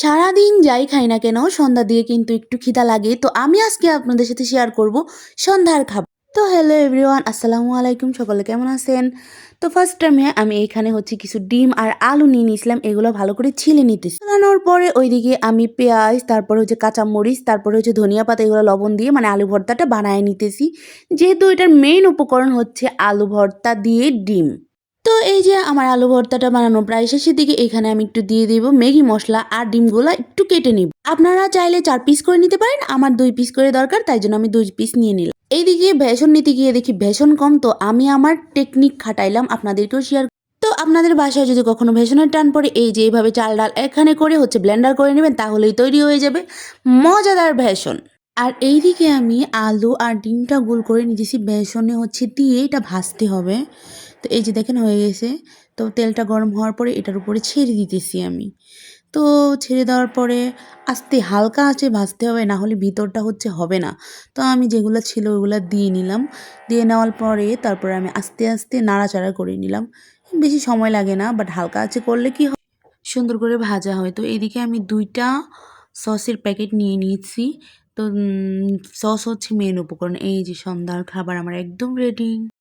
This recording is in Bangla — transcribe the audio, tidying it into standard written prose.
সারাদিন যাই খাই না কেন সন্ধ্যা দিয়ে কিন্তু একটু খিদা লাগে। তো আমি আজকে আপনাদের সাথে শেয়ার করব সন্ধ্যার খাবার। তো হ্যালো এভরিওয়ান, আসসালামু আলাইকুম। সকলে কেমন আছেন? তো ফার্স্ট টাইমে আমি এখানে হচ্ছে কিছু ডিম আর আলু নিয়ে নিয়েছিলাম, এগুলো ভালো করে ছিলে নিতেছি। ছিলানোর পরে ওইদিকে আমি পেঁয়াজ, তারপর হচ্ছে কাঁচামরিচ, তারপরে হচ্ছে ধনিয়া পাতা, এগুলো লবণ দিয়ে মানে আলু ভর্তাটা বানায় নিতেছি। যেহেতু এটার মেইন উপকরণ হচ্ছে আলু ভর্তা দিয়ে ডিম। তো এই যে আমার আলু ভর্তাটা বানানো প্রায় শেষের দিকে, এখানে আমি একটু দিয়ে দিব ম্যাগি মশলা আর ডিমগুলো একটু কেটে নিব। আপনারা চাইলে 4 পিস করে নিতে পারেন, আমার 2 পিস করে দরকার, তাই জন্য আমি 2 পিস নিয়ে নিলাম। এইদিকে বেসন নিতে গিয়ে দেখি বেসন কম, তো আমি আমার টেকনিক খাটাইলাম, আপনাদেরকেও শেয়ার। তো আপনাদের বাসায় যদি কখনো বেসনের টান পড়ে, এই যে এইভাবে চাল ডাল এখানে করে হচ্ছে ব্লেন্ডার করে নেবেন, তাহলেই তৈরি হয়ে যাবে মজাদার বেসন। আর এইদিকে আমি আলু আর ডিমটা গোল করে নিতেছি, বেসনে হচ্ছে দিয়ে এটা ভাজতে হবে। তো এই যে দেখেন হয়ে গেছে। তো তেলটা গরম হওয়ার পরে এটার উপরে ছেড়ে দিতেছি আমি। তো ছেড়ে দেওয়ার পরে আস্তে হালকা আঁচে ভাজতে হবে, না হলে ভিতরটা হচ্ছে হবে না। তো আমি যেগুলো ছিল ওগুলো দিয়ে নিলাম। দিয়ে নেওয়ার পরে তারপরে আমি আস্তে আস্তে নাড়াচাড়া করে নিলাম। বেশি সময় লাগে না, বাট হালকা আঁচে করলে কি হয়, সুন্দর করে ভাজা হয়। তো এইদিকে আমি 2টা সসের প্যাকেট নিয়ে নিয়েছি। তো সস হচ্ছে মেন উপকরণ। এই যে সন্ধ্যার খাবার আমার একদম রেডি।